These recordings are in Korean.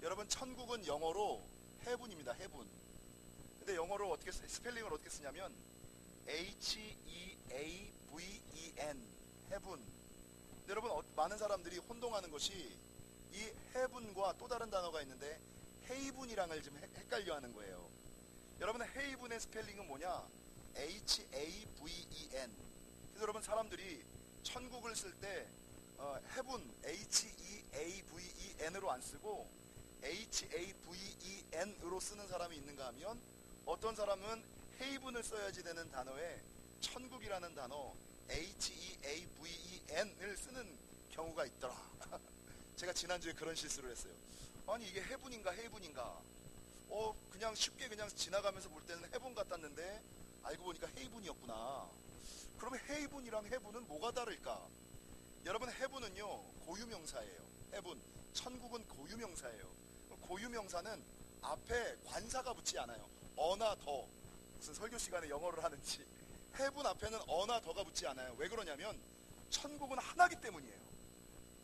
여러분, 천국은 영어로 heaven입니다. heaven. 근데 영어로 어떻게 스펠링을 어떻게 쓰냐면 H-E-A-V-E-N, heaven. 여러분, 많은 사람들이 혼동하는 것이 이 heaven과 또 다른 단어가 있는데 haven이랑을 좀 헷갈려 하는 거예요. 여러분, haven의 스펠링은 뭐냐? H-A-V-E-N. 그래서 여러분, 사람들이 천국을 쓸 때 heaven, H-E-A-V-E-N으로 안 쓰고 H-A-V-E-N으로 쓰는 사람이 있는가 하면, 어떤 사람은 haven을 써야지 되는 단어에 천국이라는 단어 H-E-A-V-E-N을 쓰는 경우가 있더라. 제가 지난주에 그런 실수를 했어요. 아니, 이게 heaven인가 haven인가, 그냥 쉽게 그냥 지나가면서 볼 때는 heaven 같았는데 알고 보니까 haven이었구나. 그러면 haven이랑 heaven은 뭐가 다를까? 여러분, heaven은요 고유명사예요. heaven, 천국은 고유명사예요. 고유명사는 앞에 관사가 붙지 않아요. 어나 더, 무슨 설교 시간에 영어를 하는지, heaven 앞에는 어나 더가 붙지 않아요. 왜 그러냐면 천국은 하나기 때문이에요.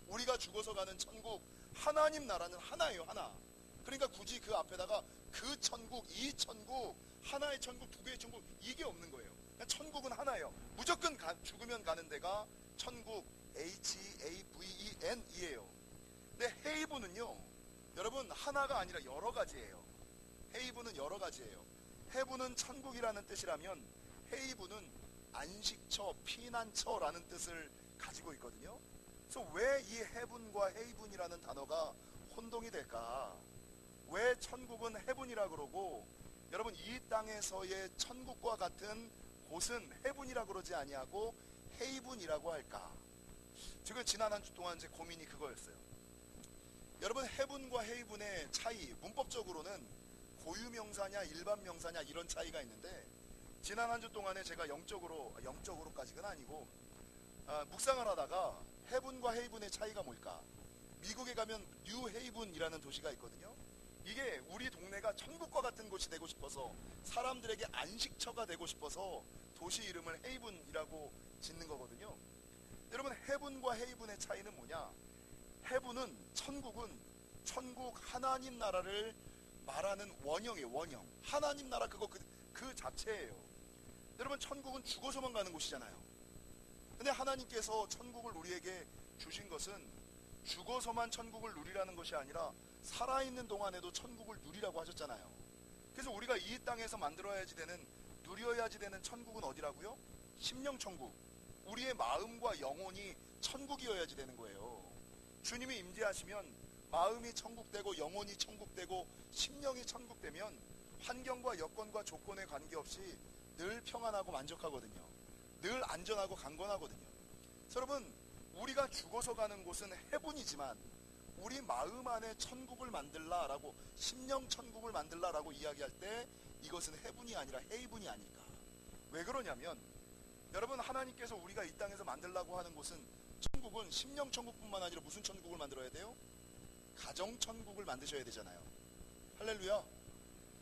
우리가 죽어서 가는 천국, 하나님 나라는 하나예요. 하나. 그러니까 굳이 그 앞에다가 그 천국, 이 천국, 하나의 천국, 두 개의 천국, 이게 없는 거예요. 천국은 하나예요. 무조건 죽으면 가는 데가 천국, H-A-V-E-N이에요. 근데 헤이브는요, 여러분, 하나가 아니라 여러 가지예요. 헤이브는 여러 가지예요. 헤브는 천국이라는 뜻이라면 헤이브는 안식처, 피난처라는 뜻을 가지고 있거든요. 그래서 왜 이 헤븐과 헤이븐이라는 단어가 혼동이 될까? 왜 천국은 헤븐이라 그러고, 여러분, 이 땅에서의 천국과 같은 곳은 헤븐이라 그러지 아니하고 헤이븐이라고 할까? 지금 지난 한 주 동안 제 고민이 그거였어요. 여러분, 헤븐과 헤이븐의 차이, 문법적으로는 고유명사냐 일반명사냐 이런 차이가 있는데, 지난 한 주 동안에 제가 영적으로까지는 아니고 묵상을 하다가 헤븐과 헤이븐의 차이가 뭘까? 미국에 가면 뉴 헤이븐이라는 도시가 있거든요. 이게 우리 동네가 천국과 같은 곳이 되고 싶어서, 사람들에게 안식처가 되고 싶어서 도시 이름을 헤이븐이라고 짓는 거거든요. 여러분, 헤븐과 헤이븐의 차이는 뭐냐? 헤븐은, 천국은 천국 하나님 나라를 말하는 원형이에요. 원형. 하나님 나라 그 자체예요. 여러분, 천국은 죽어서만 가는 곳이잖아요. 근데 하나님께서 천국을 우리에게 주신 것은 죽어서만 천국을 누리라는 것이 아니라 살아있는 동안에도 천국을 누리라고 하셨잖아요. 그래서 우리가 이 땅에서 누려야지 되는 천국은 어디라고요? 심령천국. 우리의 마음과 영혼이 천국이어야지 되는 거예요. 주님이 임재하시면 마음이 천국되고 영혼이 천국되고 심령이 천국되면 환경과 여건과 조건에 관계없이 늘 평안하고 만족하거든요. 늘 안전하고 강건하거든요. 여러분, 우리가 죽어서 가는 곳은 헤븐이지만 우리 마음 안에 천국을 만들라라고, 심령 천국을 만들라라고 이야기할 때 이것은 헤븐이 아니라 헤이븐이 아닐까? 왜 그러냐면, 여러분, 하나님께서 우리가 이 땅에서 만들라고 하는 곳은, 천국은 심령 천국뿐만 아니라 무슨 천국을 만들어야 돼요? 가정 천국을 만드셔야 되잖아요. 할렐루야.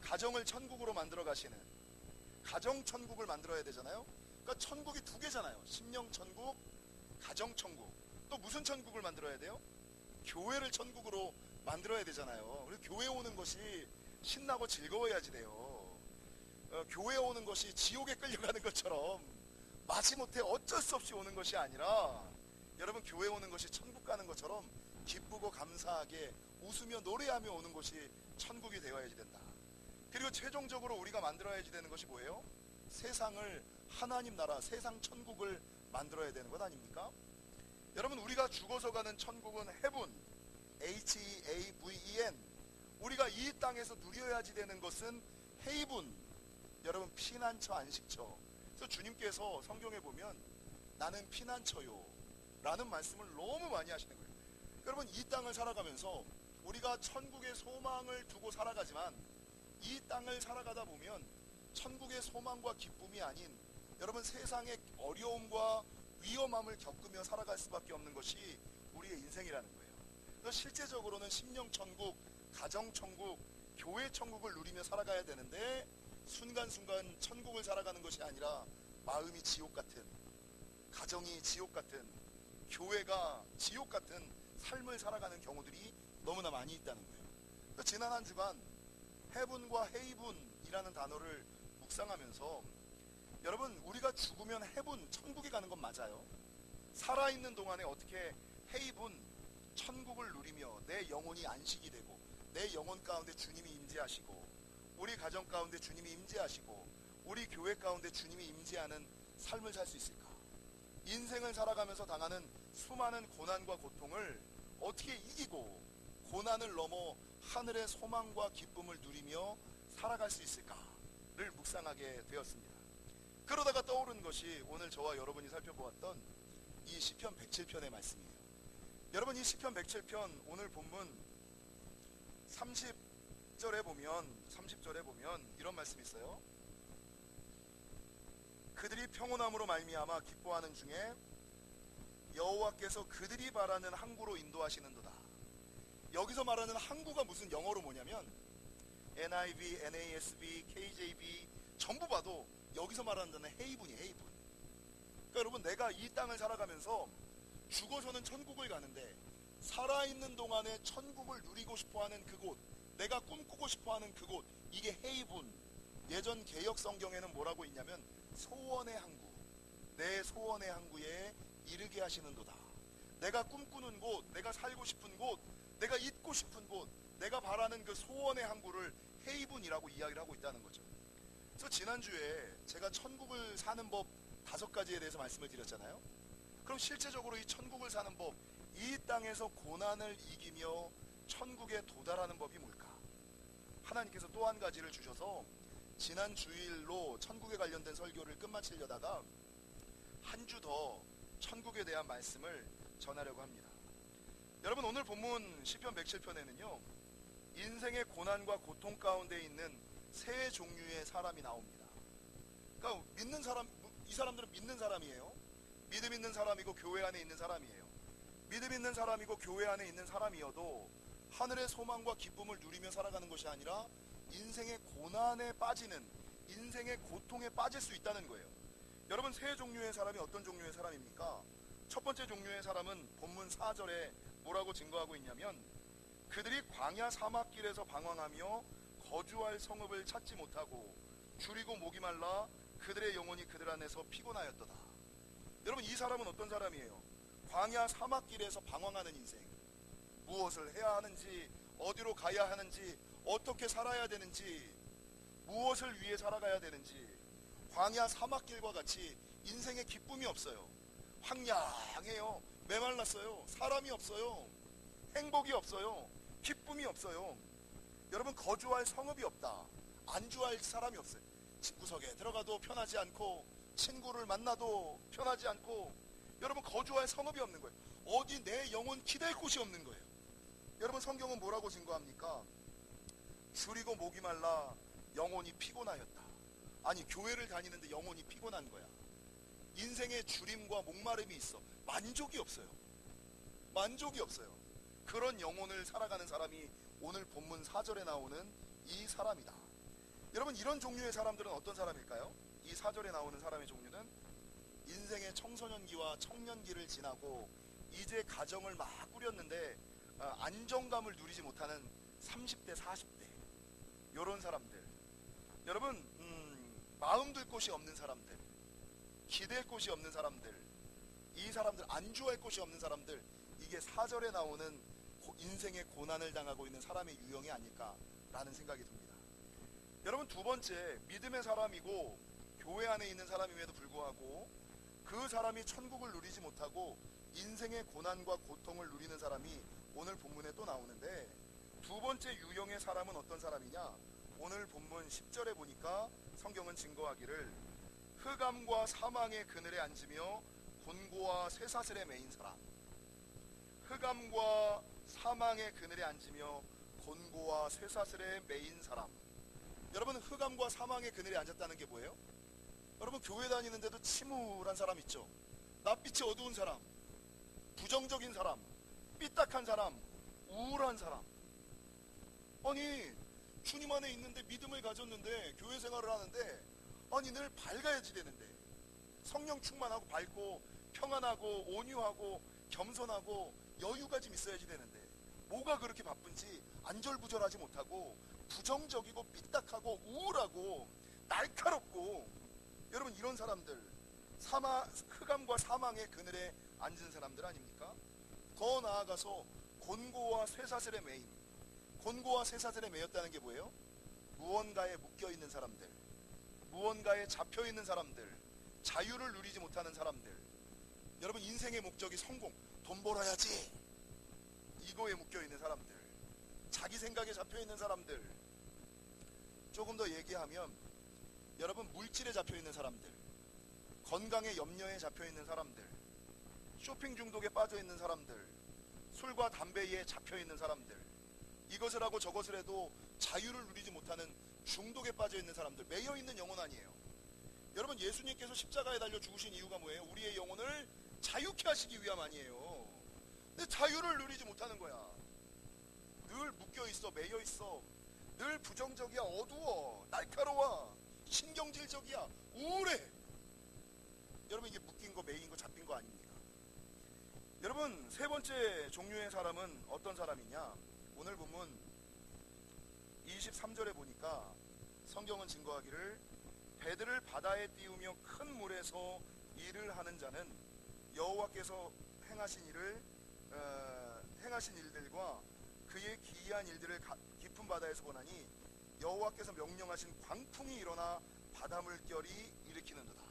가정을 천국으로 만들어 가시는 가정 천국을 만들어야 되잖아요. 그러니까 천국이 두 개잖아요. 심령 천국, 가정 천국. 또 무슨 천국을 만들어야 돼요? 교회를 천국으로 만들어야 되잖아요. 그래서 교회 오는 것이 신나고 즐거워야지 돼요. 교회 오는 것이 지옥에 끌려가는 것처럼 마지못해 어쩔 수 없이 오는 것이 아니라, 여러분, 교회 오는 것이 천국 가는 것처럼 기쁘고 감사하게 웃으며 노래하며 오는 것이 천국이 되어야지 된다. 그리고 최종적으로 우리가 만들어야지 되는 것이 뭐예요? 세상을 하나님 나라, 세상 천국을 만들어야 되는 것 아닙니까? 여러분, 우리가 죽어서 가는 천국은 헤븐, H-E-A-V-E-N. 우리가 이 땅에서 누려야지 되는 것은 헤이븐, 여러분, 피난처, 안식처. 그래서 주님께서 성경에 보면 나는 피난처요 라는 말씀을 너무 많이 하시는 거예요. 여러분, 이 땅을 살아가면서 우리가 천국의 소망을 두고 살아가지만, 이 땅을 살아가다 보면 천국의 소망과 기쁨이 아닌, 여러분, 세상의 어려움과 위험함을 겪으며 살아갈 수밖에 없는 것이 우리의 인생이라는 거예요. 그래서 실제적으로는 심령천국, 가정천국, 교회천국을 누리며 살아가야 되는데, 순간순간 천국을 살아가는 것이 아니라 마음이 지옥 같은, 가정이 지옥 같은, 교회가 지옥 같은 삶을 살아가는 경우들이 너무나 많이 있다는 거예요. 지난 한 주간 heaven과 haven이라는 단어를 묵상하면서 여러분, 우리가 죽으면 heaven, 천국에 가는 건 맞아요. 살아있는 동안에 어떻게 haven, 천국을 누리며 내 영혼이 안식이 되고 내 영혼 가운데 주님이 임재하시고 우리 가정 가운데 주님이 임재하시고 우리 교회 가운데 주님이 임재하는 삶을 살 수 있을까? 인생을 살아가면서 당하는 수많은 고난과 고통을 어떻게 이기고 고난을 넘어 하늘의 소망과 기쁨을 누리며 살아갈 수 있을까를 묵상하게 되었습니다. 그러다가 떠오른 것이 오늘 저와 여러분이 살펴보았던 이 시편 107편의 말씀이에요. 여러분, 이 시편 107편 오늘 본문 30절에 보면 이런 말씀이 있어요. 그들이 평온함으로 말미암아 기뻐하는 중에 여호와께서 그들이 바라는 항구로 인도하시는도다. 여기서 말하는 항구가 무슨 영어로 뭐냐면 NIV, NASB, KJV 전부 봐도 여기서 말하는 데는 헤이븐이에요. 헤이븐. 그러니까 여러분, 내가 이 땅을 살아가면서 죽어서는 천국을 가는데 살아있는 동안에 천국을 누리고 싶어하는 그곳, 내가 꿈꾸고 싶어하는 그곳, 이게 헤이븐. 예전 개역 성경에는 뭐라고 있냐면 소원의 항구, 내 소원의 항구에 이르게 하시는도다. 내가 꿈꾸는 곳, 내가 살고 싶은 곳, 내가 있고 싶은 곳, 내가 바라는 그 소원의 항구를 헤이븐이라고 이야기를 하고 있다는 거죠. 그래서 지난주에 제가 천국을 사는 법 5가지에 대해서 말씀을 드렸잖아요. 그럼 실제적으로 이 천국을 사는 법, 이 땅에서 고난을 이기며 천국에 도달하는 법이 뭘까? 하나님께서 또 한 가지를 주셔서 지난 주일로 천국에 관련된 설교를 끝마치려다가 한 주 더 천국에 대한 말씀을 전하려고 합니다. 여러분, 오늘 본문 시편 107편에는요 인생의 고난과 고통 가운데 있는 세 종류의 사람이 나옵니다. 그러니까 믿는 사람, 이 사람들은 믿는 사람이에요. 믿음 있는 사람이고 교회 안에 있는 사람이에요. 믿음 있는 사람이고 교회 안에 있는 사람이어도 하늘의 소망과 기쁨을 누리며 살아가는 것이 아니라 인생의 고난에 빠지는, 인생의 고통에 빠질 수 있다는 거예요. 여러분, 세 종류의 사람이 어떤 종류의 사람입니까? 첫 번째 종류의 사람은 본문 4절에 뭐라고 증거하고 있냐면 그들이 광야 사막길에서 방황하며 거주할 성읍을 찾지 못하고 줄이고 목이 말라 그들의 영혼이 그들 안에서 피곤하였도다. 여러분, 이 사람은 어떤 사람이에요? 광야 사막길에서 방황하는 인생, 무엇을 해야 하는지, 어디로 가야 하는지, 어떻게 살아야 되는지, 무엇을 위해 살아가야 되는지, 광야 사막길과 같이 인생에 기쁨이 없어요. 황량해요. 메말랐어요. 사람이 없어요. 행복이 없어요. 기쁨이 없어요. 여러분, 거주할 성읍이 없다. 안주할 사람이 없어요. 집구석에 들어가도 편하지 않고 친구를 만나도 편하지 않고, 여러분, 거주할 성읍이 없는 거예요. 어디 내 영혼 기댈 곳이 없는 거예요. 여러분, 성경은 뭐라고 증거합니까? 줄이고 목이 말라 영혼이 피곤하였다. 아니, 교회를 다니는데 영혼이 피곤한 거야. 인생에 줄임과 목마름이 있어. 만족이 없어요. 만족이 없어요. 그런 영혼을 살아가는 사람이 오늘 본문 4절에 나오는 이 사람이다. 여러분, 이런 종류의 사람들은 어떤 사람일까요? 이 4절에 나오는 사람의 종류는 인생의 청소년기와 청년기를 지나고 이제 가정을 막 꾸렸는데 안정감을 누리지 못하는 30대, 40대 이런 사람들. 여러분, 마음 둘 곳이 없는 사람들, 기댈 곳이 없는 사람들, 이 사람들, 안주할 곳이 없는 사람들, 이게 4절에 나오는 인생의 고난을 당하고 있는 사람의 유형이 아닐까라는 생각이 듭니다. 여러분, 두 번째, 믿음의 사람이고 교회 안에 있는 사람임에도 불구하고 그 사람이 천국을 누리지 못하고 인생의 고난과 고통을 누리는 사람이 오늘 본문에 또 나오는데, 두 번째 유형의 사람은 어떤 사람이냐? 오늘 본문 10절에 보니까 성경은 증거하기를 흑암과 사망의 그늘에 앉으며 곤고와 쇠사슬에 매인 사람. 흑암과 사망의 그늘에 앉으며 곤고와 쇠사슬에 매인 사람. 여러분, 흑암과 사망의 그늘에 앉았다는 게 뭐예요? 여러분, 교회 다니는데도 침울한 사람 있죠. 낯빛이 어두운 사람, 부정적인 사람, 삐딱한 사람, 우울한 사람. 아니, 주님 안에 있는데, 믿음을 가졌는데, 교회 생활을 하는데, 아니, 늘 밝아야지 되는데, 성령 충만하고 밝고 평안하고 온유하고 겸손하고 여유가 좀 있어야지 되는데 뭐가 그렇게 바쁜지 안절부절하지 못하고 부정적이고 삐딱하고 우울하고 날카롭고, 여러분 이런 사람들 흑암과 사망의 그늘에 앉은 사람들 아닙니까? 더 나아가서 곤고와 쇠사슬에 매임, 곤고와 쇠사슬에 매였다는 게 뭐예요? 무언가에 묶여있는 사람들, 무언가에 잡혀있는 사람들, 자유를 누리지 못하는 사람들. 여러분 인생의 목적이 성공, 돈 벌어야지, 이거에 묶여있는 사람들, 자기 생각에 잡혀있는 사람들. 조금 더 얘기하면 여러분 물질에 잡혀있는 사람들, 건강의 염려에 잡혀있는 사람들, 쇼핑 중독에 빠져있는 사람들, 술과 담배에 잡혀있는 사람들, 이것을 하고 저것을 해도 자유를 누리지 못하는 중독에 빠져있는 사람들, 매여있는 영혼 아니에요. 여러분 예수님께서 십자가에 달려 죽으신 이유가 뭐예요? 우리의 영혼을 자유케 하시기 위함 아니에요. 근데 자유를 누리지 못하는 거야. 늘 묶여있어, 매여있어, 늘 부정적이야, 어두워, 날카로워, 신경질적이야, 우울해. 여러분 이게 묶인 거, 매인 거, 잡힌 거 아닙니까? 여러분 세 번째 종류의 사람은 어떤 사람이냐? 오늘 본문 23절에 보니까 성경은 증거하기를 배들을 바다에 띄우며 큰 물에서 일을 하는 자는 여호와께서 행하신 일들과 그의 기이한 일들을 깊은 바다에서 보나니 여호와께서 명령하신 광풍이 일어나 바닷물결이 일으키는도다.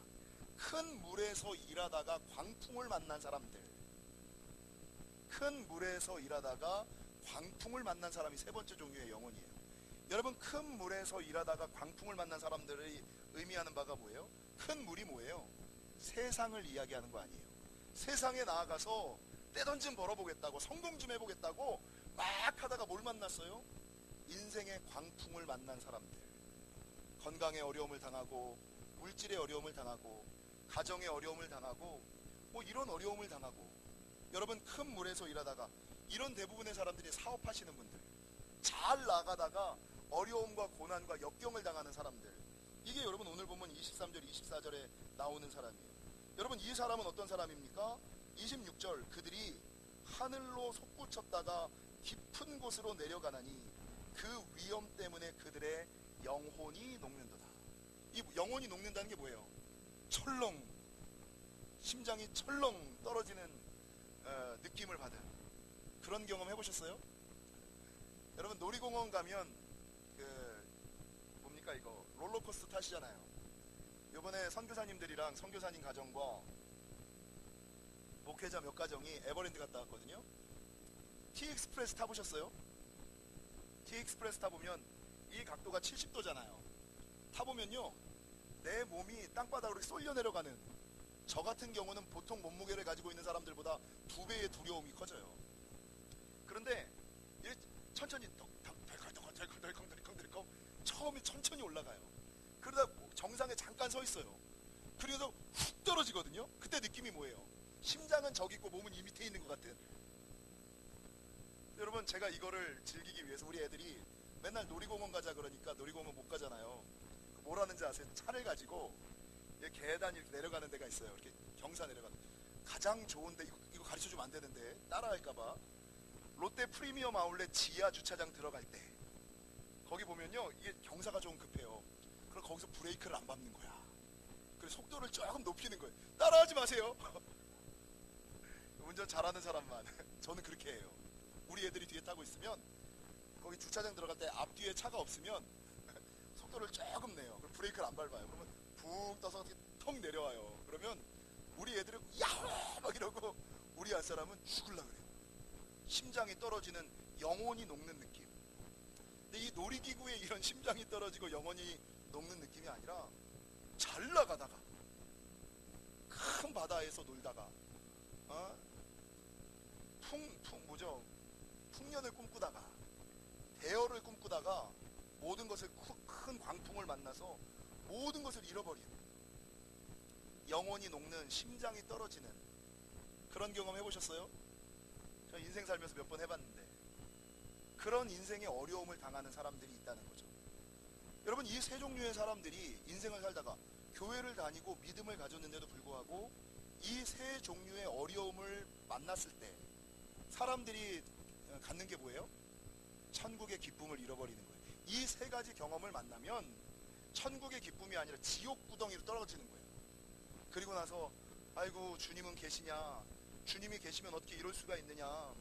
큰 물에서 일하다가 광풍을 만난 사람들, 큰 물에서 일하다가 광풍을 만난 사람이 세 번째 종류의 영혼이에요. 여러분 큰 물에서 일하다가 광풍을 만난 사람들이 의미하는 바가 뭐예요? 큰 물이 뭐예요? 세상을 이야기하는 거 아니에요. 세상에 나아가서 떼돈 좀 벌어보겠다고, 성공 좀 해보겠다고 막 하다가 뭘 만났어요? 인생의 광풍을 만난 사람들. 건강의 어려움을 당하고, 물질의 어려움을 당하고, 가정의 어려움을 당하고, 뭐 이런 어려움을 당하고. 여러분 큰 물에서 일하다가, 이런 대부분의 사람들이 사업하시는 분들, 잘 나가다가 어려움과 고난과 역경을 당하는 사람들, 이게 여러분 오늘 보면 23절 24절에 나오는 사람이에요. 여러분 이 사람은 어떤 사람입니까? 26절, 그들이 하늘로 솟구쳤다가 깊은 곳으로 내려가나니 그 위험 때문에 그들의 영혼이 녹는도다. 이 영혼이 녹는다는 게 뭐예요? 철렁, 심장이 철렁 떨어지는 느낌을 받은 그런 경험 해보셨어요? 여러분 놀이공원 가면 뭡니까 이거 롤러코스터 타시잖아요. 이번에 선교사님들이랑 선교사님 가정과 목회자 몇 가정이 에버랜드 갔다 왔거든요. T-익스프레스 타보셨어요? T-익스프레스 타보면 이 각도가 70도잖아요. 타보면요 내 몸이 땅바닥으로 쏠려 내려가는, 저 같은 경우는 보통 몸무게를 가지고 있는 사람들보다 2배의 두려움이 커져요. 그런데 천천히 덜컹덜컹 처음에 천천히 올라가요. 그러다 정상에 잠깐 서 있어요. 그래서 훅 떨어지거든요. 그때 느낌이 뭐예요? 심장은 저기 있고 몸은 이 밑에 있는 것 같은. 여러분 제가 이거를 즐기기 위해서 우리 애들이 맨날 놀이공원 가자 그러니까 놀이공원 못 가잖아요. 뭘 하는지 아세요? 차를 가지고 계단 이렇게 내려가는 데가 있어요. 이렇게 경사 내려가는 가장 좋은데, 이거 가르쳐주면 안 되는데 따라할까봐, 롯데 프리미엄 아울렛 지하 주차장 들어갈 때 거기 보면요 이게 경사가 좀 급해요. 그럼 거기서 브레이크를 안 밟는 거야. 그래서 속도를 조금 높이는 거예요. 따라하지 마세요. 운전 잘하는 사람만. 저는 그렇게 해요. 우리 애들이 뒤에 타고 있으면 거기 주차장 들어갈 때 앞뒤에 차가 없으면 속도를 조금 내요. 그럼 브레이크를 안 밟아요. 그러면 푹 떠서 턱 내려와요. 그러면 우리 애들은 야호 막 이러고, 우리 알 사람은 죽을라 그래요. 심장이 떨어지는, 영혼이 녹는 느낌. 근데 이 놀이기구에 이런 심장이 떨어지고 영혼이 녹는 느낌이 아니라, 잘 나가다가 큰 바다에서 놀다가 풍년을 꿈꾸다가 대어를 꿈꾸다가 모든 것을, 큰 광풍을 만나서 모든 것을 잃어버린, 영혼이 녹는, 심장이 떨어지는 그런 경험 해보셨어요? 저 인생 살면서 몇 번 해봤는데, 그런 인생의 어려움을 당하는 사람들이 있다는 거죠. 여러분 이 세 종류의 사람들이 인생을 살다가 교회를 다니고 믿음을 가졌는데도 불구하고 이 세 종류의 어려움을 만났을 때 사람들이 갖는 게 뭐예요? 천국의 기쁨을 잃어버리는 거예요. 이 세 가지 경험을 만나면 천국의 기쁨이 아니라 지옥 구덩이로 떨어지는 거예요. 그리고 나서 아이고 주님은 계시냐, 주님이 계시면 어떻게 이럴 수가 있느냐,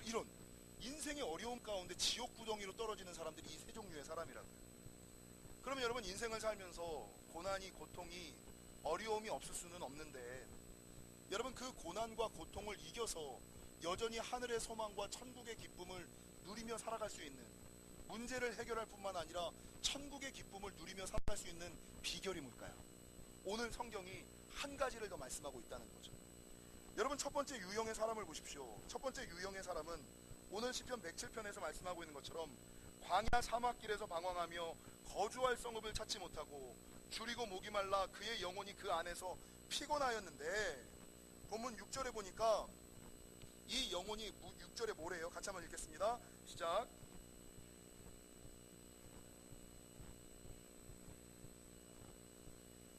이런 인생의 어려움 가운데 지옥 구덩이로 떨어지는 사람들이 이 세 종류의 사람이라고요. 그러면 여러분 인생을 살면서 고난이, 고통이, 어려움이 없을 수는 없는데 여러분 그 고난과 고통을 이겨서 여전히 하늘의 소망과 천국의 기쁨을 누리며 살아갈 수 있는, 문제를 해결할 뿐만 아니라 천국의 기쁨을 누리며 살아갈 수 있는 비결이 뭘까요? 오늘 성경이 한 가지를 더 말씀하고 있다는 거죠. 여러분 첫 번째 유형의 사람을 보십시오. 첫 번째 유형의 사람은 오늘 시편 107편에서 말씀하고 있는 것처럼 광야 사막길에서 방황하며 거주할 성읍을 찾지 못하고 줄이고 목이 말라 그의 영혼이 그 안에서 피곤하였는데, 본문 6절에 보니까 이 영혼이 6절에 뭐래요? 같이 한번 읽겠습니다. 시작.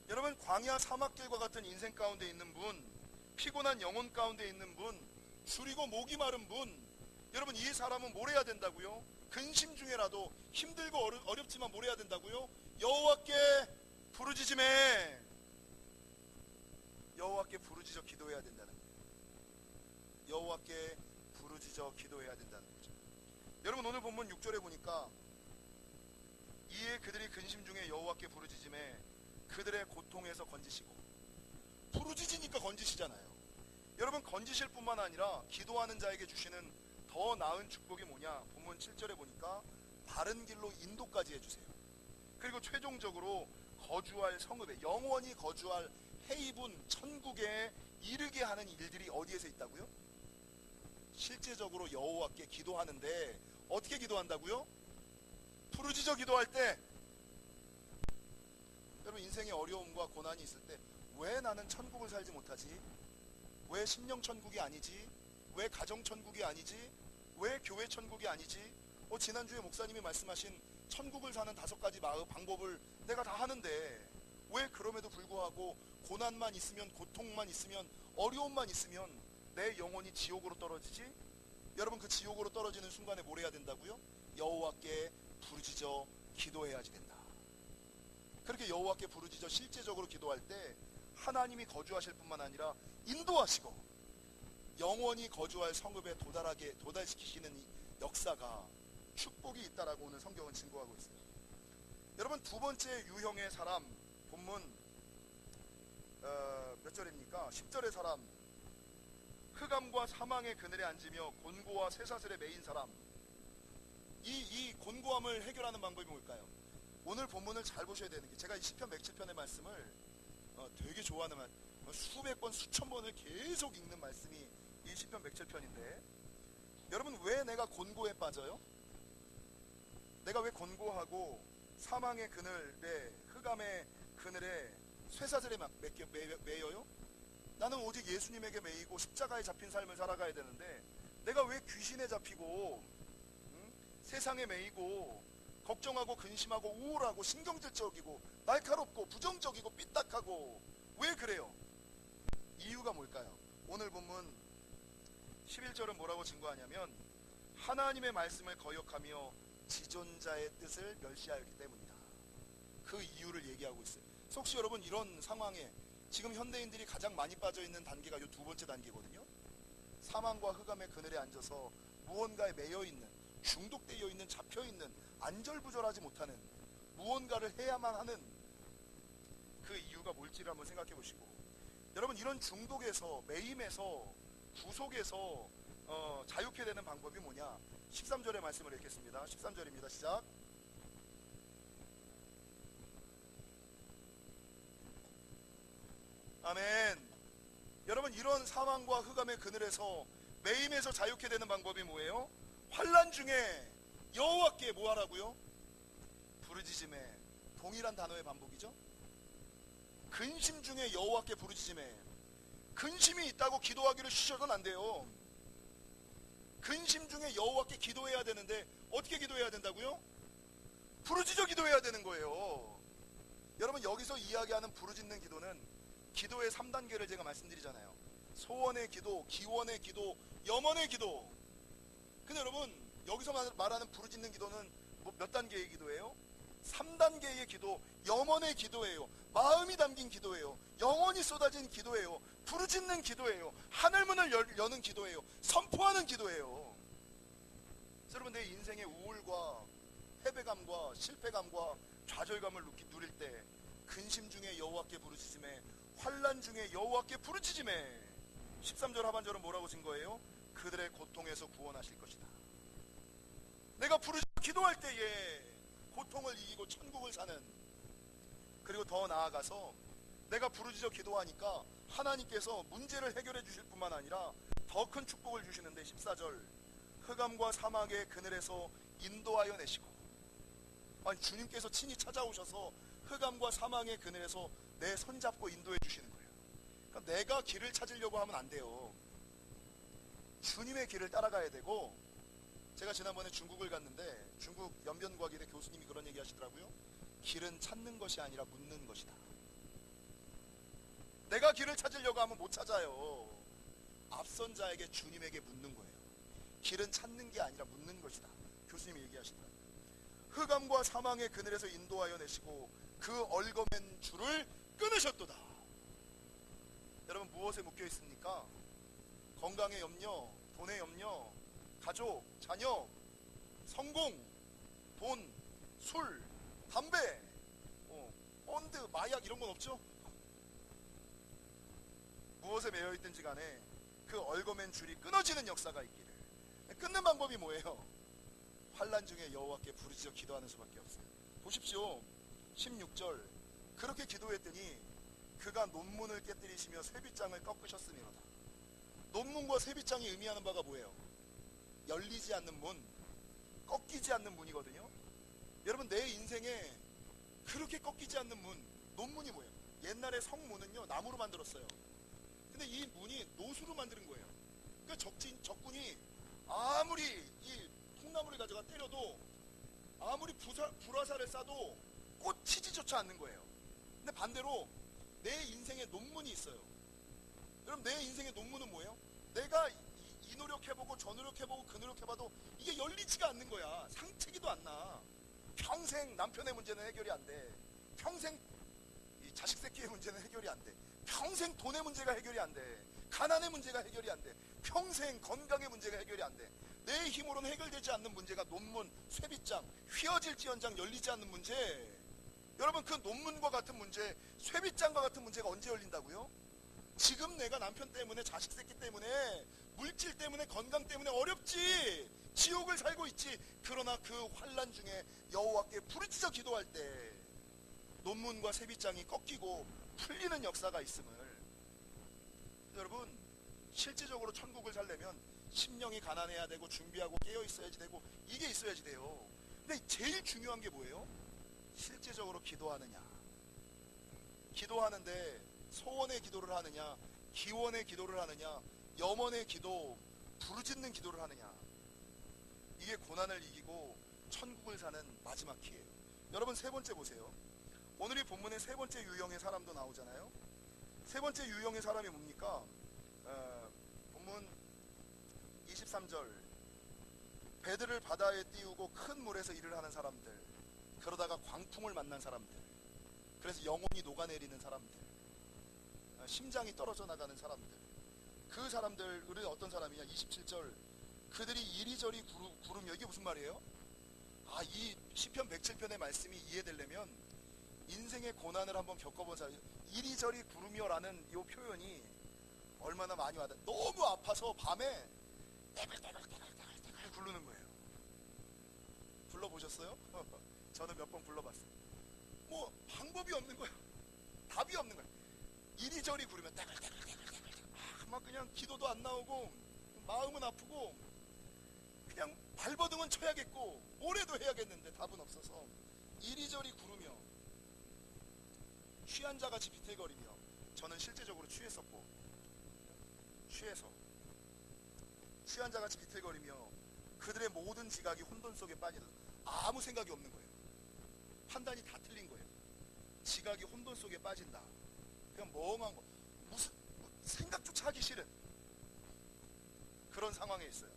여러분 광야 사막길과 같은 인생 가운데 있는 분, 피곤한 영혼 가운데 있는 분, 줄이고 목이 마른 분, 여러분 이 사람은 뭘 해야 된다고요? 근심 중에라도 힘들고 어렵지만 뭘 해야 된다고요? 여호와께 부르짖음에, 여호와께 부르짖어 기도해야 된다는 거예요. 여호와께 부르짖어 기도해야 된다는 거죠. 여러분 오늘 본문 6절에 보니까 이에 그들이 근심 중에 여호와께 부르짖음에 그들의 고통에서 건지시고, 부르짖으니까 건지시잖아요. 여러분 건지실 뿐만 아니라 기도하는 자에게 주시는 더 나은 축복이 뭐냐? 본문 7절에 보니까 바른 길로 인도까지 해주세요. 그리고 최종적으로 거주할 성읍에, 영원히 거주할 헤이븐 천국에 이르게 하는 일들이 어디에서 있다고요? 실제적으로 여호와께 기도하는데 어떻게 기도한다고요? 부르짖어 기도할 때. 여러분 인생의 어려움과 고난이 있을 때 왜 나는 천국을 살지 못하지? 왜 심령 천국이 아니지? 왜 가정 천국이 아니지? 왜 교회 천국이 아니지? 지난주에 목사님이 말씀하신 천국을 사는 5가지 방법을 내가 다 하는데 왜 그럼에도 불구하고 고난만 있으면, 고통만 있으면, 어려움만 있으면 내 영혼이 지옥으로 떨어지지? 여러분 그 지옥으로 떨어지는 순간에 뭘 해야 된다고요? 여호와께 부르짖어 기도해야지 된다. 그렇게 여호와께 부르짖어 실제적으로 기도할 때 하나님이 거주하실 뿐만 아니라 인도하시고 영원히 거주할 성읍에 도달시키시는 이 역사가, 축복이 있다라고 오늘 성경은 증거하고 있어요. 여러분 두 번째 유형의 사람, 본문 몇 절입니까? 10절의 사람, 흑암과 사망의 그늘에 앉으며 곤고와 쇠사슬에 매인 사람. 이 곤고함을 해결하는 방법이 뭘까요? 오늘 본문을 잘 보셔야 되는 게, 제가 이 시편 107편의 말씀을 되게 좋아하는 수백 번, 수천 번을 계속 읽는 말씀이 이 시편 107편인데, 여러분 왜 내가 곤고에 빠져요? 내가 왜 곤고하고 사망의 그늘에, 흑암의 그늘에 쇠사슬에 매여요? 나는 오직 예수님에게 매이고 십자가에 잡힌 삶을 살아가야 되는데 내가 왜 귀신에 잡히고 세상에 매이고 걱정하고 근심하고 우울하고 신경질적이고 날카롭고 부정적이고 삐딱하고 왜 그래요? 이유가 뭘까요? 오늘 본문 11절은 뭐라고 증거하냐면 하나님의 말씀을 거역하며 지존자의 뜻을 멸시하였기 때문이다. 그 이유를 얘기하고 있어요. 혹시 여러분 이런 상황에 지금 현대인들이 가장 많이 빠져있는 단계가 이 두 번째 단계거든요. 사망과 흑암의 그늘에 앉아서 무언가에 매여있는, 중독되어 있는, 잡혀있는, 안절부절하지 못하는, 무언가를 해야만 하는 그 이유가 뭘지를 한번 생각해 보시고, 여러분 이런 중독에서, 매임에서, 구속에서 자유케 되는 방법이 뭐냐? 13절의 말씀을 읽겠습니다. 13절입니다. 시작. 아멘. 여러분 이런 사망과 흑암의 그늘에서, 매임에서 자유케 되는 방법이 뭐예요? 환난 중에 여호와께 뭐 하라고요? 부르짖음에. 동일한 단어의 반복이죠. 근심 중에 여호와께 부르짖음에. 근심이 있다고 기도하기를 쉬셔서는 안 돼요. 근심 중에 여호와께 기도해야 되는데 어떻게 기도해야 된다고요? 부르짖어 기도해야 되는 거예요. 여러분 여기서 이야기하는 부르짖는 기도는 기도의 3단계를 제가 말씀드리잖아요. 소원의 기도, 기원의 기도, 염원의 기도. 근데 여러분 여기서 말하는 부르짖는 기도는 몇 단계의 기도예요? 3단계의 기도, 염원의 기도예요. 마음이 담긴 기도예요. 영혼이 쏟아진 기도예요. 부르짖는 기도예요. 하늘문을 여는 기도예요. 선포하는 기도예요. 여러분 내 인생의 우울과 패배감과 실패감과 좌절감을 누릴 때 근심 중에 여호와께 부르짖음에 환난 중에 여호와께 부르짖음에 13절 하반절은 뭐라고 쓴 거예요? 그들의 고통에서 구원하실 것이다. 내가 기도할 때에 고통을 이기고 천국을 사는, 그리고 더 나아가서 내가 부르짖어 기도하니까 하나님께서 문제를 해결해 주실 뿐만 아니라 더 큰 축복을 주시는데 14절 흑암과 사막의 그늘에서 인도하여 내시고, 아니 주님께서 친히 찾아오셔서 흑암과 사막의 그늘에서 내 손잡고 인도해 주시는 거예요. 그러니까 내가 길을 찾으려고 하면 안 돼요. 주님의 길을 따라가야 되고, 제가 지난번에 중국을 갔는데 중국 연변과기대 교수님이 그런 얘기 하시더라고요. 길은 찾는 것이 아니라 묻는 것이다. 내가 길을 찾으려고 하면 못 찾아요. 앞선 자에게 주님에게 묻는 거예요. 길은 찾는 게 아니라 묻는 것이다. 교수님이 얘기하시더라고요. 흑암과 사망의 그늘에서 인도하여 내시고 그 얽어맨 줄을 끊으셨도다. 여러분 무엇에 묶여 있습니까? 건강의 염려, 돈의 염려, 가족, 자녀, 성공, 돈, 술, 담배, 펀드, 마약 이런 건 없죠? 무엇에 매여 있든지 간에 그 얽어맨 줄이 끊어지는 역사가 있기를. 끊는 방법이 뭐예요? 환난 중에 여호와께 부르짖어 기도하는 수밖에 없어요. 보십시오. 16절 그렇게 기도했더니 그가 논문을 깨뜨리시며 쇠빗장을 꺾으셨으니로다. 논문과 쇠빗장이 의미하는 바가 뭐예요? 열리지 않는 문, 꺾이지 않는 문이거든요. 여러분 내 인생에 그렇게 꺾이지 않는 문, 논문이 뭐예요? 옛날에 성문은요 나무로 만들었어요. 근데 이 문이 노수로 만드는 거예요. 그러니까 적군이 아무리 이 통나무를 가져가 때려도, 아무리 불화살을 쏴도 꽂히지조차 않는 거예요. 근데 반대로 내 인생에 논문이 있어요. 여러분 내 인생의 논문은 뭐예요? 내가 이 노력해보고 저 노력해보고 그 노력해봐도 이게 열리지가 않는 거야. 상치기도 안 나. 평생 남편의 문제는 해결이 안 돼. 평생 이 자식 새끼의 문제는 해결이 안 돼. 평생 돈의 문제가 해결이 안 돼. 가난의 문제가 해결이 안 돼. 평생 건강의 문제가 해결이 안 돼. 내 힘으로는 해결되지 않는 문제가 논문, 쇠빗장, 휘어질지언정 열리지 않는 문제. 여러분 그 논문과 같은 문제, 쇠빗장과 같은 문제가 언제 열린다고요? 지금 내가 남편 때문에, 자식 새끼 때문에, 물질 때문에, 건강 때문에 어렵지, 지옥을 살고 있지. 그러나 그 환난 중에 여호와께 부르짖어 기도할 때 논문과 쇠빗장이 꺾이고 풀리는 역사가 있음을. 여러분 실제적으로 천국을 살려면 심령이 가난해야 되고 준비하고 깨어 있어야지 되고 이게 있어야지 돼요. 근데 제일 중요한 게 뭐예요? 실제적으로 기도하느냐. 기도하는데 소원의 기도를 하느냐, 기원의 기도를 하느냐, 염원의 기도, 부르짖는 기도를 하느냐. 이게 고난을 이기고 천국을 사는 마지막 키예요. 여러분 세 번째 보세요. 오늘 이 본문에 세 번째 유형의 사람도 나오잖아요. 세 번째 유형의 사람이 뭡니까? 본문 23절 배들을 바다에 띄우고 큰 물에서 일을 하는 사람들, 그러다가 광풍을 만난 사람들, 그래서 영혼이 녹아내리는 사람들, 심장이 떨어져 나가는 사람들, 그 사람들은 어떤 사람이냐? 27절 그들이 이리저리 구르며. 이게 무슨 말이에요? 이 시편 107편의 말씀이 이해되려면 인생의 고난을 한번 겪어본 사람, 이리저리 구르며라는 이 표현이 얼마나 많이 와닿아. 너무 아파서 밤에 떼글떼글 굴르는 거예요. 불러보셨어요? 저는 몇 번 불러봤어요. 뭐 방법이 없는 거예요. 답이 없는 거예요. 이리저리 구르며 떼글떼글 막 그냥 기도도 안 나오고 마음은 아프고 그냥 발버둥은 쳐야겠고 뭐래도 해야겠는데 답은 없어서 이리저리 구르며 취한 자같이 비틀거리며. 저는 실제적으로 취했었고, 취해서 취한 자같이 비틀거리며 그들의 모든 지각이 혼돈 속에 빠지는, 아무 생각이 없는 거예요. 판단이 다 틀린 거예요. 지각이 혼돈 속에 빠진다. 그냥 멍한 거, 무슨 생각조차 하기 싫은 그런 상황에 있어요.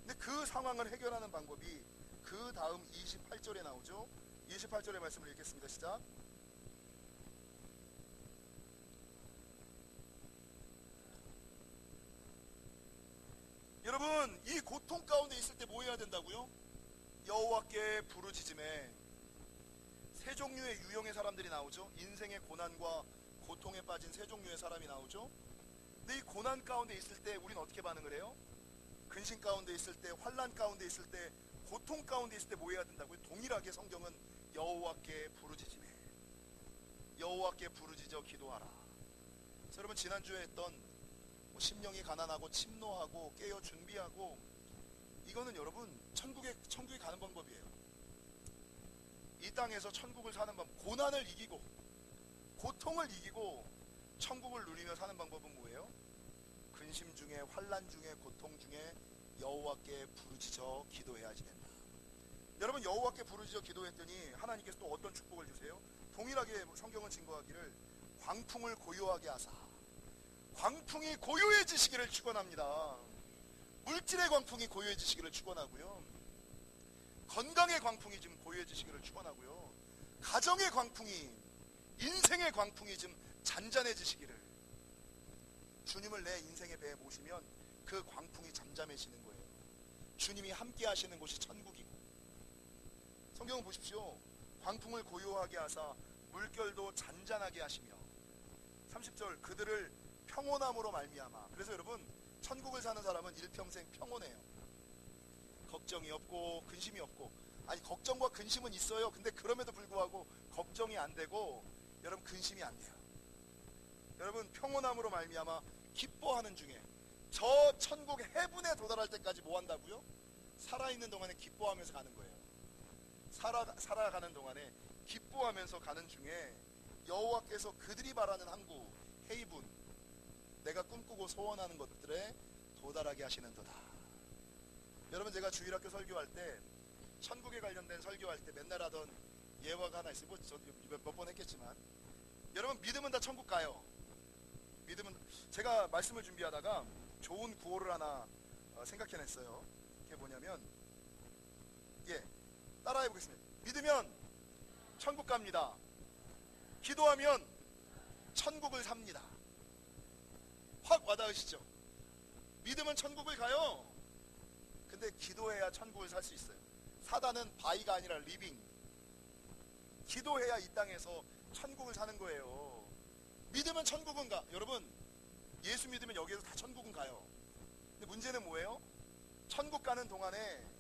근데 그 상황을 해결하는 방법이 그 다음 28절에 나오죠. 28절의 말씀을 읽겠습니다. 시작. 여러분, 이 고통 가운데 있을 때 뭐 해야 된다고요? 여호와께 부르짖음에. 세 종류의 유형의 사람들이 나오죠. 인생의 고난과 고통에 빠진 세 종류의 사람이 나오죠. 근데 이 고난 가운데 있을 때 우리는 어떻게 반응을 해요? 근심 가운데 있을 때, 환난 가운데 있을 때, 고통 가운데 있을 때 뭐 해야 된다고요? 동일하게 성경은 여호와께 부르짖음에, 여호와께 부르짖어 기도하라. 그래서 여러분, 지난주에 했던 심령이 가난하고 침노하고 깨어 준비하고, 이거는 여러분 천국에 가는 방법이에요. 이 땅에서 천국을 사는 방법, 고난을 이기고 고통을 이기고 천국을 누리며 사는 방법은 뭐예요? 근심 중에, 환난 중에, 고통 중에 여호와께 부르짖어 기도해야지 된다. 여러분, 여호와께 부르짖어 기도했더니 하나님께서 또 어떤 축복을 주세요? 동일하게 성경은 증거하기를 광풍을 고요하게 하사, 광풍이 고요해지시기를 축원합니다. 물질의 광풍이 고요해지시기를 축원하고요, 건강의 광풍이 좀 고요해지시기를 축원하고요, 가정의 광풍이, 인생의 광풍이 좀 잔잔해지시기를. 주님을 내 인생의 배에 모시면 그 광풍이 잠잠해지는 거예요. 주님이 함께 하시는 곳이 천국이고. 성경을 보십시오. 광풍을 고요하게 하사 물결도 잔잔하게 하시며. 30절, 그들을 평온함으로 말미암아. 그래서 여러분, 천국을 사는 사람은 일평생 평온해요. 걱정이 없고 근심이 없고. 아니, 걱정과 근심은 있어요. 근데 그럼에도 불구하고 걱정이 안 되고, 여러분, 근심이 안 돼요. 여러분, 평온함으로 말미암아 기뻐하는 중에, 저 천국 해분에 도달할 때까지 뭐 한다고요? 살아있는 동안에 기뻐하면서 가는 거예요. 살아가는 동안에 기뻐하면서 가는 중에 여호와께서 그들이 바라는 항구, 헤이분, 내가 꿈꾸고 소원하는 것들에 도달하게 하시는도다. 여러분, 제가 주일학교 설교할 때, 천국에 관련된 설교할 때 맨날 하던 예화가 하나 있어요. 저도 몇 번 했겠지만, 여러분, 믿으면 다 천국 가요. 믿으면. 제가 말씀을 준비하다가 좋은 구호를 하나 생각해냈어요. 그게 뭐냐면, 따라해 보겠습니다. 믿으면 천국 갑니다. 기도하면 천국을 삽니다. 확 와닿으시죠? 믿으면 천국을 가요. 근데 기도해야 천국을 살 수 있어요. 사단은 바이가 아니라 리빙. 기도해야 이 땅에서 천국을 사는 거예요. 믿으면 천국은 가. 여러분, 예수 믿으면 여기에서 다 천국은 가요. 근데 문제는 뭐예요? 천국 가는 동안에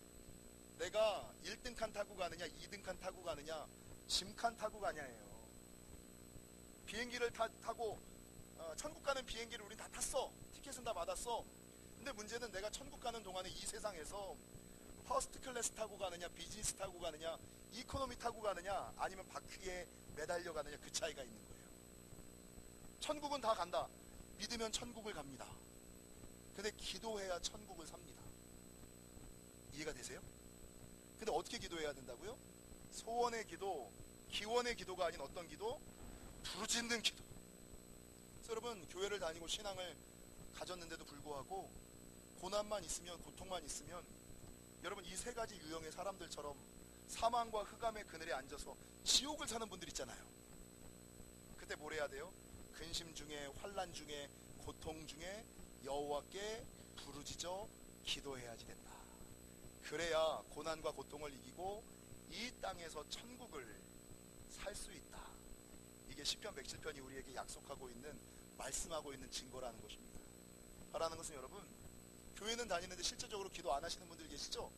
내가 1등칸 타고 가느냐, 2등칸 타고 가느냐, 짐칸 타고 가냐예요. 비행기를 타고 천국 가는 비행기를 우린 다 탔어. 티켓은 다 받았어. 근데 문제는 내가 천국 가는 동안에 이 세상에서 퍼스트 클래스 타고 가느냐, 비즈니스 타고 가느냐, 이코노미 타고 가느냐, 아니면 바퀴에 매달려 가느냐, 그 차이가 있는 거예요. 천국은 다 간다. 믿으면 천국을 갑니다. 근데 기도해야 천국을 삽니다. 이해가 되세요? 근데 어떻게 기도해야 된다고요? 소원의 기도, 기원의 기도가 아닌 어떤 기도? 부르짖는 기도. 그래서 여러분, 교회를 다니고 신앙을 가졌는데도 불구하고 고난만 있으면, 고통만 있으면, 여러분, 이 세 가지 유형의 사람들처럼 사망과 흑암의 그늘에 앉아서 지옥을 사는 분들 있잖아요. 그때 뭘 해야 돼요? 근심 중에, 환난 중에, 고통 중에 여호와께 부르짖어 기도해야지 된다. 그래야 고난과 고통을 이기고 이 땅에서 천국을 살 수 있다. 이게 시편 107편이 우리에게 약속하고 있는, 말씀하고 있는 증거라는 것입니다. 바라는 것은 여러분, 교회는 다니는데 실제적으로 기도 안 하시는 분들 계시죠?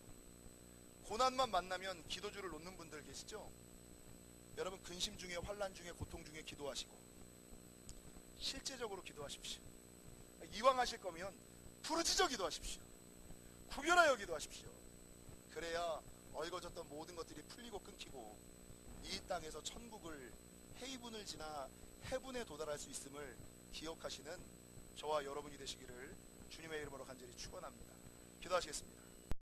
고난만 만나면 기도주를 놓는 분들 계시죠? 여러분, 근심 중에, 환난 중에, 고통 중에 기도하시고 실제적으로 기도하십시오. 이왕 하실 거면 부르짖어 기도하십시오. 구별하여 기도하십시오. 그래야 얽어졌던 모든 것들이 풀리고 끊기고 이 땅에서 천국을, 헤이분을 지나 해분에 도달할 수 있음을 기억하시는 저와 여러분이 되시기를 주님의 이름으로 간절히 축원합니다. 기도하시겠습니다.